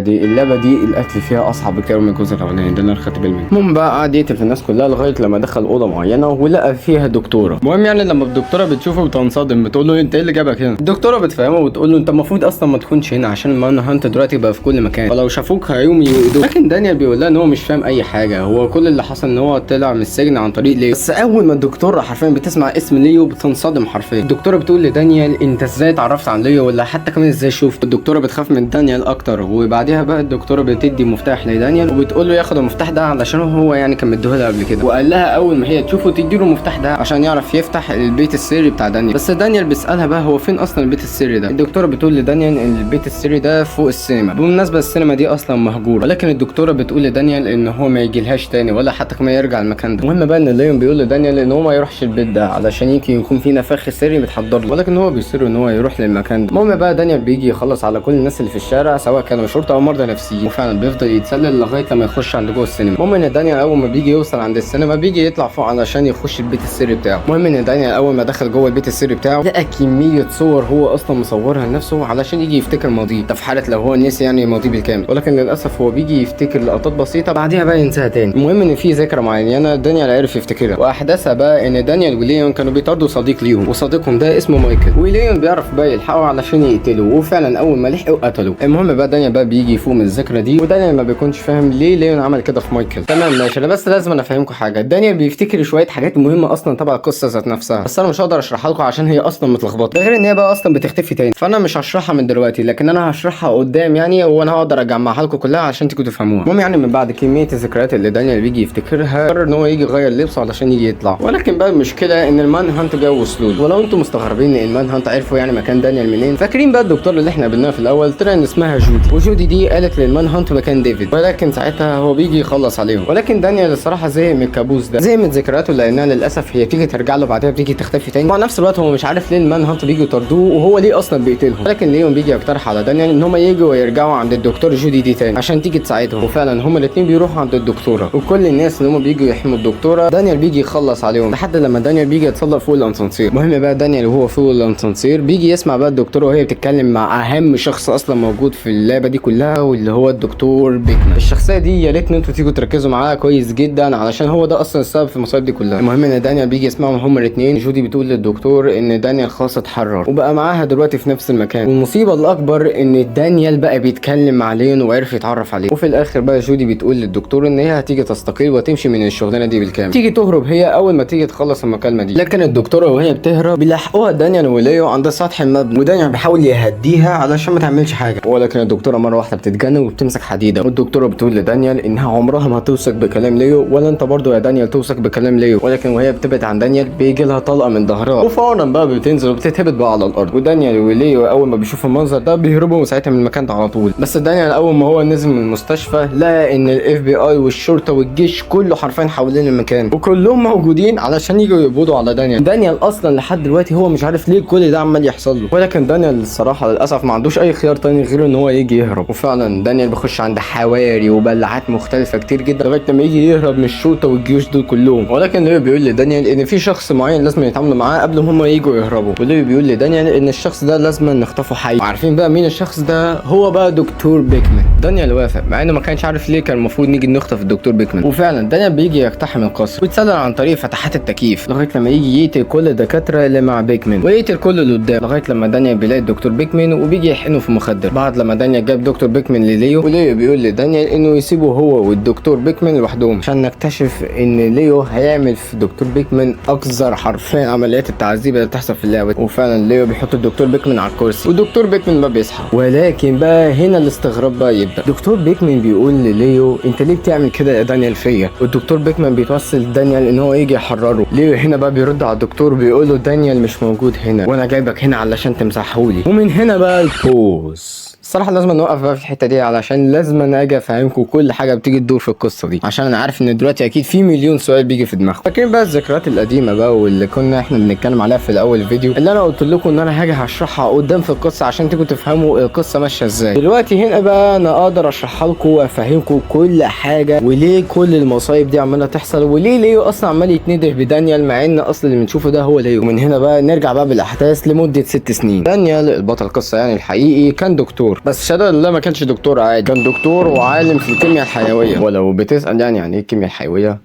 دي القتل فيها اصعب بكتير من الجزء الاولاني ده اللي انا خدت بالي منه. المهم بقى قعد يقتل في الناس كلها لغايه لما دخل اوضه معينه ولقى فيها دكتوره. المهم يعني لما الدكتوره بتشوفه بتنصدم، بتقول له انت ايه اللي جابك هنا؟ الدكتوره بتفهمه وبتقول له انت المفروض اصلا ما تكونش هنا عشان المان هانت دلوقتي بقى في كل مكان، ولو شافوك هيقوموا يقتلوك. لكن دانيال بيقول لها ان هو مش فاهم اي حاجه، هو كل اللي حصل ان هو طلع من السجن عن طريق ليو. بس اول ما الدكتوره حرفيا بتسمع اسم ليو بتنصدم حرفيا. الدكتوره بتقول لدانيال انت ازاي اتعرفت عن ليو، ولا حتى كمان ازاي شفت؟ الدكتوره بتخاف من دانيال اكتر، وبعديها بقى الدكتوره بتدي مفتاح لدانيال وبتقول له ياخد المفتاح ده علشان هو يعني كان مديهولها قبل كده، وقال لها اول ما هي تشوفه تديله المفتاح ده عشان يعرف يفتح البيت السري بتاع دانيال. بس دانيال بيسالها بقى هو فين اصلا البيت السري ده؟ الدكتوره بتقول لدانيال ان البيت السري ده فوق السينما، بالمناسبه السينما دي اصلا مهجوره، ولكن الدكتوره بتقول لدانيال ان هو ما يجيلهاش تاني ولا حتى كمان يرجع المكان ده. المهم بقى ان ليون بيقول لدانيال ان هو ما يروحش البيت ده علشان يكون في نفخ سري متحضر له، ولكن هو بيصر ان هو يروح للمكان ده. المهم بقى دانيال بيجي يخلص على كل الناس اللي في الشارع سواء كانوا شرطه او مرضى نفسيين، وفعلا بيفضل يتسلل لغايه لما يخش عند جوه السينما. المهم ان دانيال اول ما بيجي يوصل عند السينما بيجي يطلع فوق علشان يخش البيت السري بتاعه. المهم ان دانيال اول ما دخل جوه البيت السري بتاعه لقى كميه صور هو اصلا مصورها لنفسه علشان يجي يفتكر ماضيه، ده في حاله لو هو نسي يعني ماضيه بالكامل، ولكن للاسف هو بيجي يفتكر لقطات بسيطه بعديها بقى ينساها تاني. المهم ان في ذكرى معينه دانيال عرف يفتكرها، واحداثها بقى ان دانيال وليون كانوا بيطاردوا صديق ليهم، وصديقهم ده اسمه مايكل، وليون بيعرف بقى يلحقوا علشان يقتلوه، وفعلا اول ما لحقوا قتلوه. المهم بقى دانيال بقى بيجي يفوق من الذكرى دي، ودانيال ما بيكونش فاهم ليه ليون عمل كده في مايكل. تمام ماشي، انا بس لازم افهمكم حاجه، دانيال بيفتكر شويه حاجات مهمه اصلا تبع القصه ذات نفسها، بس انا مش هقدر اشرحها لكم عشان هي اصلا متلخبطه، غير ان هي بقى اصلا بتختفي تاني، فانا مش هشرحها من دلوقتي، لكن انا هشرحها قدام يعني، وانا هقدر اجمعها لكم كلها عشان تيجوا تفهموها. المهم يعني من بعد كميه الذكريات اللي دانيال بيجي يفتكرها قرر ان هو يجي يغير لبسه علشان يجي يطلع، ولكن بقى المشكله ان المان هانت جه وصلوا له. ولو انتم مستغربين ان المان هانت عرفوا يعني مكان دانيال منين، فاكرين بقى الدكتور اللي احنا قابلناها في الاول طلع ان اسمها جودي، وجودي دي قالت للمان هانت مكان ديفيد، ولكن ساعتها هو بيجي يخلص عليهم، ولكن دانيال الصراحه زهق من الكابوس ده. زي من ذكرياته لانها للاسف هي بتيجي ترجع له بعدها بتيجي تختفي تاني. وفي نفس الوقت هو مش عارف ليه المان هانت بيجوا يطردوه وهو ليه اصلا بيقتلهم. ولكن ليون بيجي يقترح على دانيال ان هم يجوا ويرجعوا عند الدكتور جودي دي تاني عشان تيجي تساعدهم. وفعلا هم الاثنين بيروحوا عند الدكتوره وكل الناس اللي هم بيجوا يحموا الدكتوره دانيال بيجي يخلص عليهم لحد لما دانيال بيجي يتسلق فوق الاسانسير. المهم بقى دانيال وهو فوق الاسانسير بيجي يسمع بقى الدكتوره وهي بتتكلم مع اهم شخص اصلا موجود في اللعبه دي كلها واللي هو الدكتور بيكمان. الشخصيه دي يا ريت ان انتوا تيجوا تركزوا معاها كويس جدا علشان هو ده اصلا السبب في المصايب دي كلها. المهم ان دانيال بيجي يسمعهم هما الاثنين. جودي بتقول للدكتور ان دانيال خلاص اتحرر وبقى معاها دلوقتي في نفس المكان. والمصيبه الاكبر ان دانيال بقى بيتكلم مع ليون وعرف يتعرف عليه. وفي الاخر بقى جودي بتقول للدكتور ان هي هتيجي تستقيل وتمشي من الشغلانه دي بالكامل. تيجي تهرب هي اول ما تيجي تخلص المكالمه دي. لكن الدكتوره وهي بتهرب بيلاحقوها دانيال وليو عند سطح المبنى ودانيال بيحاول يهديها علشان ما تعملش حاجه. ولكن الدكتوره مره واحده بتتجنن وبتمسك حديده. والدكتوره بتقول لدانيال انها عمرها ما توثق بكلام ليو ولا انت برضو يا دانيال توثق بكلام ليو. ولكن وهي بتبعد عن دانيال بيجي لها طلقه من ظهرها وفورا بقى بتنزل وبتتهبط بقى على الارض. ودانيال وليو اول ما بيشوفوا المنظر ده بيهربوا ساعتها من المكان ده على طول. بس دانيال اول ما هو نزل من المستشفى لقى ان الاف بي اي والشرطه والجيش كله حرفيا حوالين المكان وكلهم موجودين علشان يجوا يقبضوا على دانيال. دانيال اصلا لحد دلوقتي هو مش عارف ليه كل ده عمال يحصل له. ولكن دانيال الصراحه للاسف ما عندوش اي خيار تاني غير ان هو يجي يهرب. وفعلا دانيال بيخش عند حواري وبلعات مختلفه كتير جدا لغايه لما يجي يهرب من الشرطه والجيوش دول كلهم. ولكن ليو بيقول لدانيال ان في شخص معين لازم يتعاملوا معاه قبل ما هم يجوا يهربوا. وليو بيقول لدانيال ان الشخص ده لازم نخطفه حي. عارفين بقى مين الشخص ده؟ هو بقى دكتور بيكمان. دانيال وافق مع انه ما كانش عارف ليه كان المفروض نيجي نخطف الدكتور بيكمان. وفعلا دانيال بيجي يقتحم القصر ويتسلل عن طريق فتحات التكييف لغايه لما يجي يقتل كل الدكاتره اللي مع بيكمان ويقتل كل اللي قدام لغايه لما دانيال بيلاقي الدكتور بيكمان وبيجي يحقنه في مخدر. بعد لما دانيال جاب دكتور بيكمان لليو وليو بيقول لدانيال انه يسيبه هو والدكتور بيكمان لوحدهم عشان نكتشف ان ليو هيعمل في دكتور بيكمان اكثر حرفيا عمليات التعذيب اللي بتحصل في اللعبه. وفعلا ليو بيحط الدكتور بيكمان على الكرسي والدكتور بيكمان بقى بيصحى. ولكن بقى هنا الاستغراب بقى يبدا. دكتور بيكمان بيقول لليو انت ليه بتعمل كده يا دانيال فيا؟ والدكتور بيكمان بيتوسل دانيال ان هو يجي يحرره. ليو هنا بقى بيرد على الدكتور بيقول له دانيال مش موجود هنا وانا جايبك هنا علشان تمسحهولي. ومن هنا بقى البوز. الصراحه لازم نوقف بقى في الحته دي علشان لازم اجي افهمكم كل حاجه بتيجي تدور في القصه دي عشان انا عارف ان دلوقتي اكيد في مليون سؤال بيجي في دماغكم. فاكرين بقى الذكريات القديمه بقى واللي كنا احنا بنتكلم عليها في الاول فيديو اللي انا قلت لكم ان انا هاجي هشرحها قدام في القصه عشان تيجوا تفهموا القصه ماشيه ازاي. دلوقتي هنا بقى انا اقدر اشرحها لكم وافهمكم كل حاجه وليه كل المصايب دي عماله تحصل وليه ليو اصلا عمال يتنده بدانيال مع ان اصل اللي بنشوفه ده هو ليو. ومن هنا بقى نرجع بقى بالاحداث لمده 6 سنين. دانيال البطل القصه يعني الحقيقي كان دكتور بس شهاده لله ما كانش دكتور عادي. كان دكتور وعالم في الكيمياء الحيويه. ولو بتسال يعني ايه الكيمياء الحيويه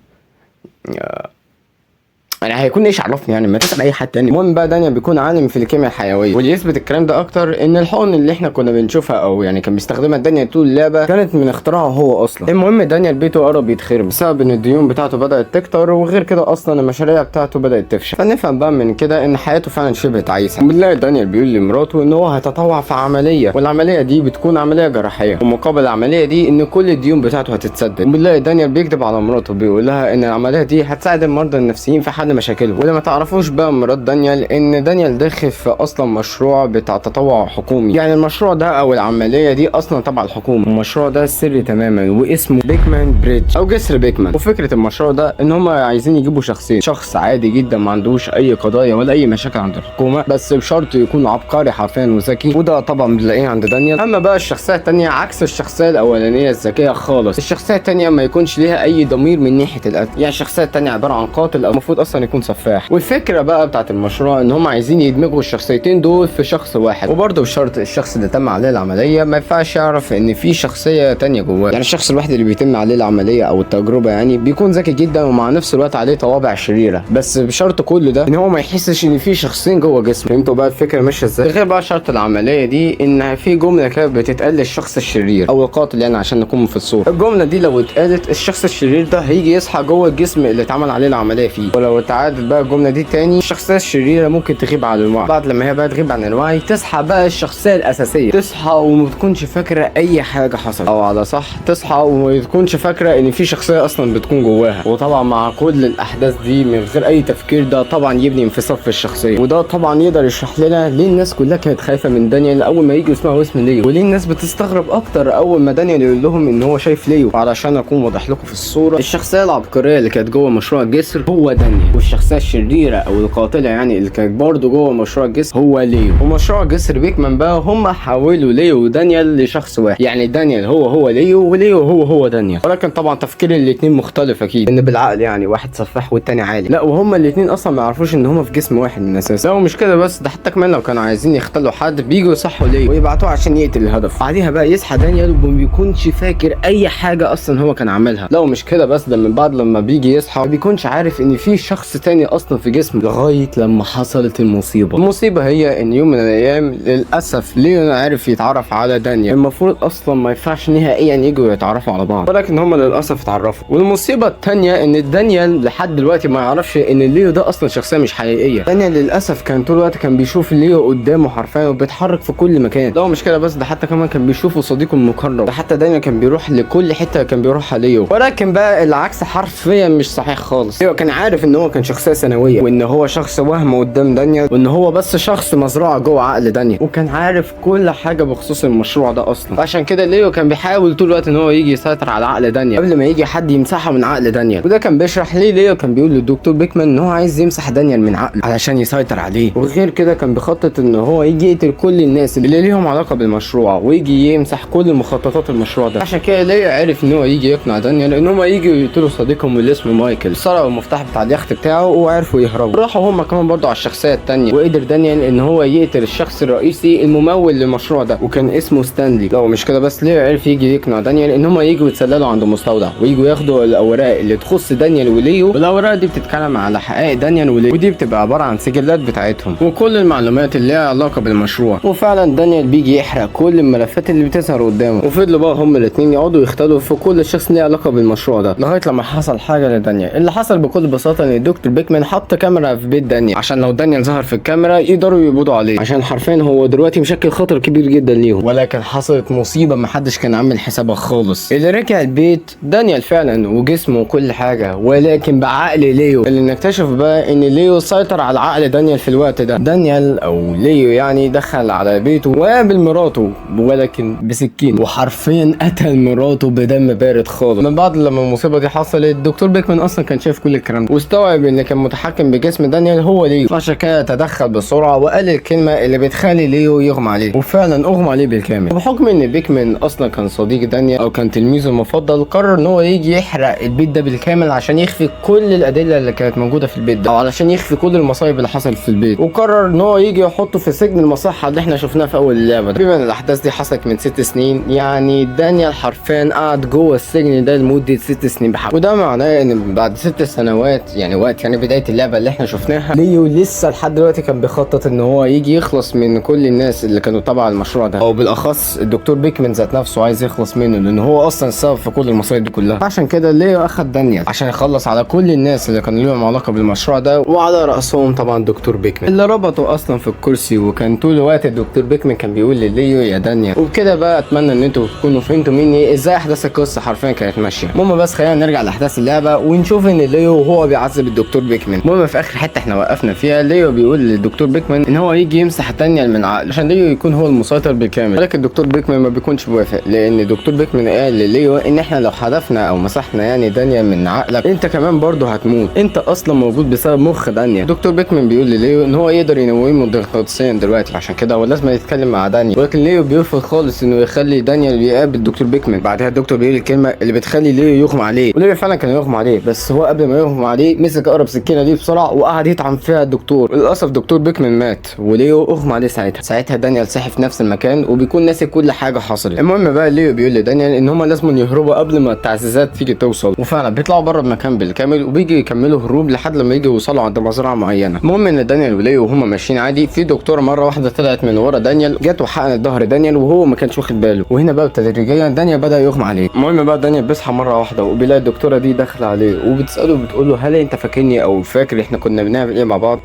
يعني هيكون ايش عرفني يعني ما تسال اي حد تاني. المهم بقى دانيال بيكون عالم في الكيمياء الحيويه واللي يثبت الكلام ده اكتر ان الحقن اللي احنا كنا بنشوفها او يعني كان بيستخدمها دانيال طول اللعبه كانت من اختراعه هو اصلا. المهم دانيال بيته قرب يتخرب بسبب ان الديون بتاعته بدات تكتر وغير كده اصلا المشاريع بتاعته بدات تفشل. فنفهم بقى من كده ان حياته فعلا شبه تعيسه. وبنلاقي دانيال بيقول لمراته ان هو هيتطوع في عمليه والعمليه دي بتكون عمليه جراحيه ومقابل العمليه دي ان كل الديون بتاعته هتتسدد. وبنلاقي دانيال بيكذب على مراته بيقول لها ان العمليه دي هتساعد المرضى النفسيين في حل مشاكلهم. ولما تعرفوش بقى مرات دانيال ان دانيال داخل في اصلا مشروع بتاع تطوع حكومي. يعني المشروع ده او العمليه دي اصلا تبع الحكومه. المشروع ده سري تماما واسمه بيكمان بريدج او جسر بيكمان. وفكره المشروع ده ان هم عايزين يجيبوا شخصين. شخص عادي جدا ما عندوش اي قضايا ولا اي مشاكل عند الحكومه بس بشرط يكون عبقري حرفيا وذكي وده طبعا بنلاقيه عند دانيال. اما بقى الشخصيه الثانيه عكس الشخصيه الاولانيه الذكيه خالص. الشخصيه الثانيه ما يكونش ليها اي ضمير من ناحيه القتل. يعني الشخصيه الثانيه عباره عن قاتل او المفروض اصلا يكون سفاح. والفكره بقى بتاعت المشروع ان هم عايزين يدمجوا الشخصيتين دول في شخص واحد. وبرضه بشرط الشخص اللي تم عليه العمليه ما ينفعش يعرف ان في شخصيه تانية جواه. يعني الشخص الواحد اللي بيتم عليه العمليه او التجربه يعني بيكون ذكي جدا ومع نفس الوقت عليه طوابع شريره بس بشرط كل ده ان هو ما يحسش ان في شخصين جوه جسمه. فهمتوا بقى الفكره ماشيه ازاي؟ غير بقى شرط العمليه دي ان في جمله كده بتتقال للشخص الشرير او القاتل يعني عشان نكون في الصوره. الجمله دي لو اتقالت الشخص الشرير ده هيجي يصحى جوه الجسم اللي اتعمل عليه العمليه فيه. ولو اتعادت بقى الجمله دي تاني، الشخصيه الشريره ممكن تغيب عن الوعي. بعد لما هي بقى تغيب عن الوعي تصحى بقى الشخصيه الاساسيه، تصحى وما تكونش فاكره اي حاجه حصلت، او على صح تصحى وما تكونش فاكره ان في شخصيه اصلا بتكون جواها. وطبعا مع كل الاحداث دي من غير اي تفكير، ده طبعا يبني انفصال في الشخصيه، وده طبعا يقدر يشرح لنا ليه الناس كلها كانت خايفه من دانيال اول ما يجوا يسمعوا اسم ليو، وليه الناس بتستغرب اكتر اول ما دانيال يقول لهم ان هو شايف ليو. وعلشان اكون واضح لكم في الصوره، الشخصيه العبقريه اللي كانت جوه مشروع الجسر هو دانيال، والشخصيه الشريره او القاتله يعني اللي كانت برضه جوه مشروع الجسر هو ليو. ومشروع جسر بيكمان بقى هم حولوا ليو ودانيال لشخص واحد، يعني دانيال هو ليو، وليو هو دانيال. ولكن طبعا تفكير الاثنين مختلف اكيد، ان بالعقل يعني واحد سفاح والتاني عالي، لا وهما الاثنين اصلا ما يعرفوش ان هما في جسم واحد من اساس. لا ومش كده بس، ده حتى كمان لو كانوا عايزين يختلوا حد بيجوا يصحوا ليو ويبعتوه عشان يقتل الهدف. بعديها بقى يصحى دانيال وما بيكونش فاكر اي حاجه اصلا هو كان عاملها. لا ومش كده بس، ده من بعد لما بيجي يصحى ما بيكونش عارف ان في شخص تاني اصلا في جسمه، لغايه لما حصلت المصيبه هي ان يوم من الايام للاسف ليو عارف يتعرف على دانيال. المفروض اصلا ما ينفعش نهائيا يجوا يتعرفوا على بعض، ولكن هما للاسف اتعرفوا. والمصيبه الثانيه ان دانيال لحد دلوقتي ما يعرفش ان ليو ده اصلا شخصيه مش حقيقيه. دانيال للاسف كان طول الوقت كان بيشوف ليو قدامه حرفيا وبيتحرك في كل مكان. لا مش كده بس، ده حتى كمان كان بيشوفه صديقه المقرب، ده حتى دايما كان بيروح لكل حته كان بيروحها ليو. ولكن بقى العكس حرفيا مش صحيح خالص. ليو كان عارف ان هو كان شخصيه ثانويه، وان هو شخص وهم قدام دانيال، وان هو بس شخص مزروعه جوه عقل دانيال، وكان عارف كل حاجه بخصوص المشروع ده اصلا. عشان كده ليو كان بيحاول طول الوقت ان هو يجي يسيطر على عقل دانيال قبل ما يجي حد يمسحه من عقل دانيال. وده كان بيشرح ليه ليو كان بيقول للدكتور بيكمان ان هو عايز يمسح دانيال من عقله علشان يسيطر عليه. وغير كده كان بيخطط ان هو يجي يقتل كل الناس اللي ليهم علاقه بالمشروع، ويجي يمسح كل مخططات المشروع ده. عشان كده ليو عرف ان هو يجي يقنع دانيال ان هم يجوا يقتلوا صديقهم اللي اسمه مايكل. سرقوا المفتاح بتاع اليخت بتاعه وعرفوا يهربوا. راحوا هم كمان برضه على الشخصيه الثانيه، وقدر دانيال ان هو يقتل الشخص الرئيسي الممول للمشروع ده، وكان اسمه ستانلي. لا مش كده بس، ليه عرف يجي يقنع دانيال ان هم يجوا يتسللوا عند مستودع، ويجوا ياخدوا الاوراق اللي تخص دانيال وليو، والاوراق دي بتتكلم على حقائق دانيال وليو، ودي بتبقى عباره عن سجلات بتاعتهم وكل المعلومات اللي ليها علاقه بالمشروع. وفعلا دانيال بيجي يحرق كل الملفات اللي بتظهر قدامه، وفضلوا بقى هم الاثنين يقعدوا يختلوا في كل شخص ليه علاقه بالمشروع ده، لغايه لما حصل حاجه لدانيال. اللي حصل بكل بساطه ان الدكتور بيكمان حط كاميرا في بيت دانيال، عشان لو دانيال ظهر في الكاميرا يقدروا يقبضوا عليه، عشان حرفيا هو دلوقتي مشكل خطر كبير جدا ليهم. ولكن حصلت مصيبه محدش كان عامل حسابها خالص. اللي رجع البيت دانيال فعلا وجسمه وكل حاجه، ولكن بعقل ليو. اللي نكتشف بقى ان ليو سيطر على عقل دانيال في الوقت ده. دانيال او ليو يعني دخل على بيته وقابل مراته، ولكن بسكين، وحرفيا قتل مراته بدم بارد خالص. من بعد لما المصيبه دي حصلت، الدكتور بيكمان اصلا كان شايف كل الكلام ده، واستوعب ان كان متحكم بجسم دانيال هو ليو، فعشان كده تدخل بسرعه وقال الكلمه اللي بتخلي ليو يغمى عليه، وفعلا اغمى عليه بالكامل. وبحكم ان بيكمان اصلا كان صديق دانيال او كان تلميذه المفضل، قرر ان هو يجي يحرق البيت ده بالكامل عشان يخفي كل الادله اللي كانت موجوده في البيت ده، او علشان يخفي كل المصايب اللي حصلت في البيت. وقرر ان هو يجي يحطه في سجن المصحه اللي احنا شفناه في اول اللعبه. بما ان الاحداث دي حصلت من 6 سنين، يعني دانيال حرفيا قعد جوه السجن ده لمده 6 سنين بحق. وده معناه ان بعد 6 سنوات، يعني وقت يعني بدايه اللعبه اللي احنا شفناها، ليو لسه لحد دلوقتي كان بيخطط ان هو يجي يخلص من كل الناس اللي كانوا تبع المشروع ده، او بالاخص الدكتور بيكمان ذات نفسه عايز يخلص منه، لان هو اصلا السبب في كل المصايب دي كلها. عشان كده ليو اخد دانيال عشان يخلص على كل الناس اللي كانوا لهم علاقه بالمشروع ده، وعلى راسهم طبعا دكتور بيكمان اللي ربطه اصلا في الكرسي. وكان طول الوقت الدكتور بيكمان كان بيقول لليو يا دانيال. وبكده بقى اتمنى ان انتوا تكونوا فهمتوا مني ازاي احداث القصه حرفيا كانت ماشيه. المهم بس خلينا نرجع لاحداث اللعبه ونشوف ان ليو وهو بيعذب الدكتور بيكمان. المهم في اخر حته احنا وقفنا فيها، ليو بيقول للدكتور بيكمان ان هو يجي يمسح دانيال من عقله عشان ليو يكون هو المسيطر بالكامل. ولكن الدكتور بيكمان ما بيكونش موافق، لان الدكتور بيكمان قال لليو ان احنا لو حذفنا او مسحنا يعني دانيال من عقلك انت كمان برضه هتموت، انت اصلا موجود بسبب مخ دانيال. الدكتور بيكمان بيقول لليو ان هو يقدر ينومه مغناطيسيا دلوقتي، عشان كده هو لازم يتكلم مع دانيال. ولكن ليو بيرفض خالص انه يخلي دانيال يقابل الدكتور بيكمان. بعدها الدكتور بيقول الكلمه اللي بتخلي ليو يغمى عليه، وليو فعلا كان يغمى عليه، بس هو قبل ما يغمى عليه مسك اقرب سكينه ليه بسرعه وقعد يطعن فيها الدكتور. للاسف دكتور بيكمان مات وليو اغمى عليه. ساعتها دانيال صحي في نفس المكان وبيكون ناسي كل حاجه حصلت. المهم بقى ليو بيقول لدانيال ان هم لازم يهربوا قبل ما التعزيزات تيجي توصل، وفعلا بيطلعوا بره المكان بالكامل وبيجي يكملوا هروب لحد لما يجي يوصلوا عند مزرعه معينه. المهم ان دانيال وليو وهم ماشيين عادي، في دكتوره مره واحده طلعت من ورا دانيال، جت وحقنت ظهر دانيال وهو ما كانش واخد باله، وهنا بقى تدريجيا دانيال بدا يغمى عليه. المهم بقى دانيال بيصحى مره واحده وبيلاقي الدكتوره دي داخله عليه وبتساله وبتقول له هل انت فاكر فاكرني او فاكر احنا كنا بنعمل ايه مع بعض.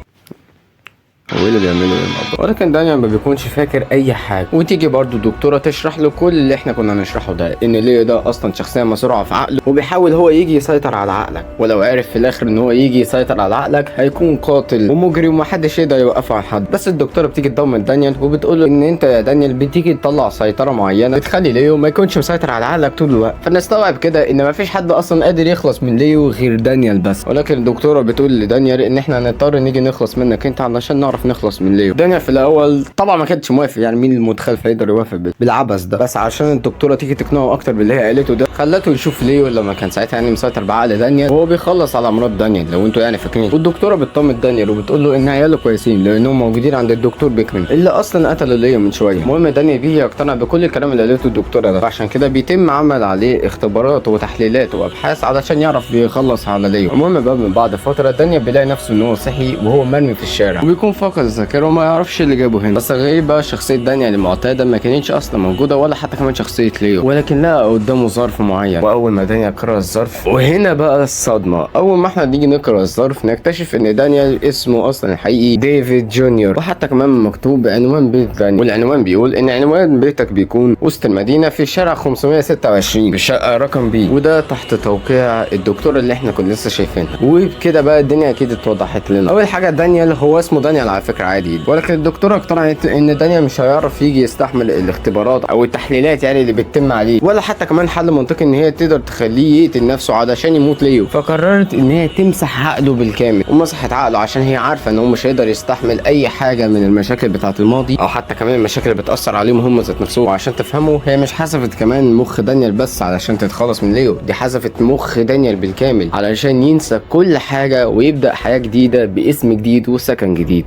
هو ايه اللي بيعمله ايه مع بعض؟ ولكن دانيال ما بيكونش فاكر اي حاجه، وتيجي برضو الدكتوره تشرح له كل اللي احنا كنا نشرحه ده، ان ليو ده اصلا شخصيه مسروعه في عقله وبيحاول هو يجي يسيطر على عقلك، ولو عرف في الاخر ان هو يجي يسيطر على عقلك هيكون قاتل ومجرم ومحدش يقدر يوقفه عن حد. بس الدكتوره بتيجي تطمن دانيال وبتقول له ان انت يا دانيال بتيجي تطلع سيطره معينه بتخلي ليو ما يكونش مسيطر على عقلك طول الوقت، فنستوعب كده ان مفيش حد اصلا قادر يخلص من ليو غير دانيال بس. ولكن الدكتوره بتقول لدانيال ان احنا هنضطر نيجي نخلص منك انت علشان نعرف نخلص من ليو. دانيال في الاول طبعا ما كانش موافق، يعني مين المتخلف هيقدر يوافق بالعبث ده، بس عشان الدكتوره تيجي تقنعه اكتر باللي هي قالته ده خلته يشوف ليو لما كان ساعتها يعني مسيطر بعقل دانيال وهو بيخلص على امراض دانيال لو انتوا يعني فاكرين. والدكتوره بتطمن دانيال وبتقول له ان عياله كويسين لانهم موجودين عند الدكتور بيكمن اللي اصلا قتل ليو من شويه. المهم دانيال بيجي يقتنع بكل الكلام اللي قالته الدكتوره ده، فعشان كده بيتم عمل عليه اختبارات وتحليلات وابحاث علشان يعرف يخلص على ليو. المهم بقى من بعد فتره دانيال بيلاقي نفسه ان هو صحي وهو مرمي في الشارع وبيكون فاقد الذاكره وما يعرفش اللي جابه هنا. بس غريب بقى شخصيه دانيال المعتاده ما كانتش اصلا موجوده ولا حتى كمان شخصيه ليو، ولكن لقى قدامه ظرف معين. واول ما دانيال قرأ الظرف وهنا بقى الصدمه، اول ما احنا نيجي نقرأ الظرف نكتشف ان دانيال اسمه اصلا الحقيقي ديفيد جونيور، وحتى كمان مكتوب عنوان بيت دانيال، والعنوان بيقول ان عنوان بيتك بيكون وسط المدينه في شارع 526 بشقه رقم بي، وده تحت توقيع الدكتور اللي احنا كنا لسه شايفينها. وبكده بقى الدنيا اكيد اتوضحت لنا. اول حاجه دانيال هو اسمه دانيال على فكره عادي، ولكن الدكتوره اقتنعت ان دانيال مش هيعرف يجي يستحمل الاختبارات او التحليلات يعني اللي بتتم عليه، ولا حتى كمان حل منطقي ان هي تقدر تخليه يقتل نفسه علشان يموت ليو. فقررت ان هي تمسح عقله بالكامل، ومسحت عقله عشان هي عارفه ان هو مش هيقدر يستحمل اي حاجه من المشاكل بتاعه الماضي او حتى كمان المشاكل اللي بتاثر عليهم هم ذات نفسهم. وعشان تفهموا هي مش حذفت كمان مخ دانيال بس علشان تتخلص من ليو، دي حذفت مخ دانيال بالكامل علشان ينسى كل حاجه ويبدا حياه جديده باسم جديد وسكن جديد.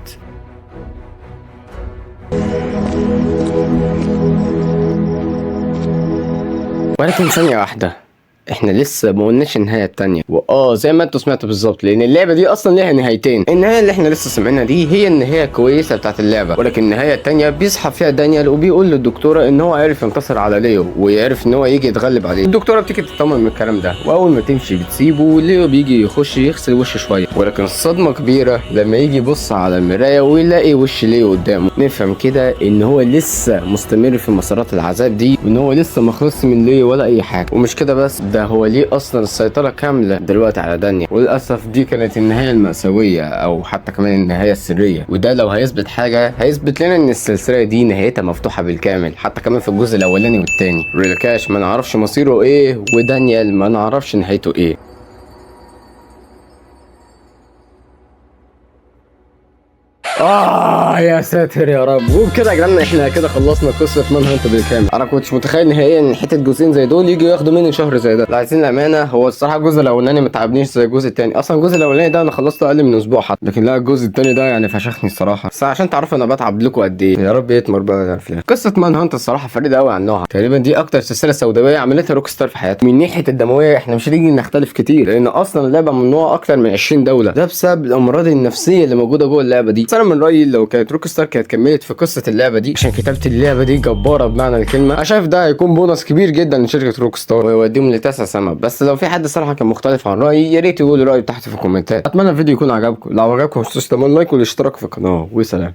ولكن ثانية واحدة، احنا لسه ما قلناش النهايه التانية، زي ما انتوا سمعتوا بالظبط، لان اللعبه دي اصلا ليها نهايتين. النهايه اللي احنا لسه سمعناها دي هي النهايه الكويسه بتاعت اللعبه، ولكن النهايه التانية بيصحى فيها دانيال وبيقول للدكتوره ان هو عرف ينتصر على ليو ويعرف ان هو يجي يتغلب عليه. الدكتوره بتيجي تطمن من الكلام ده، واول ما تمشي بتسيبه وليو بيجي يخش يغسل وشه شويه، ولكن الصدمه كبيره لما يجي يبص على المرايه ويلاقي وش ليو قدامه. نفهم كده ان هو لسه مستمر في مسارات العذاب دي، وان هو لسه ما خلصش من ليو ولا اي حاجه. ومش كده بس، ده هو ليه اصلا السيطره كامله دلوقتي على دانيال. وللاسف دي كانت النهايه المأساويه او حتى كمان النهايه السريه، وده لو هيثبت حاجه هيثبت لنا ان السلسله دي نهايتها مفتوحه بالكامل، حتى كمان في الجزء الاولاني والتاني. ريلكاش ما نعرفش مصيره ايه، ودانيال ما نعرفش نهايته ايه. يا ساتر يا رب. وبكده يا جدعان احنا كده خلصنا قصه مان هانت بالكامل. انا كنتش متخيل نهائيا ان حته جزئين زي دول يجوا ياخدوا مني شهر زي ده. لا عايزين الامانه، هو الصراحه الجزء الاولاني ما تعبنيش زي الجزء الثاني، اصلا الجزء الاولاني ده انا خلصته اقل من اسبوع حتى، لكن لا الجزء الثاني ده يعني فشخني الصراحه. بس عشان تعرفوا انا بتعب لكم قد ايه، يا رب يتمر بقى في الآخر. قصه مان هانت الصراحه فريده قوي عن نوعها، تقريبا دي اكتر سلسله سوداويه عملتها روك ستار في حياتها. من ناحيه الدمويه احنا مش هنيجي نختلف كتير، لان اصلا اللعبه ممنوعه اكتر من 20 دوله، ده بسبب الامراض النفسيه اللي موجوده جوه اللعبه دي. بس انا من رايي لو كانت روك ستار كانت كملت في قصه اللعبه دي، عشان كتابه اللعبه دي جباره بمعنى الكلمه، انا شايف ده هيكون بونص كبير جدا لشركه روك ستار ويوديهم لتاسع سما. بس لو في حد صراحه كان مختلف عن رايي يا ريت يقول رايه تحت في الكومنتات. اتمنى الفيديو يكون عجبكم، لو عجبكم ما تنسوش تعملوا لايك والاشتراك في القناه، وسلام.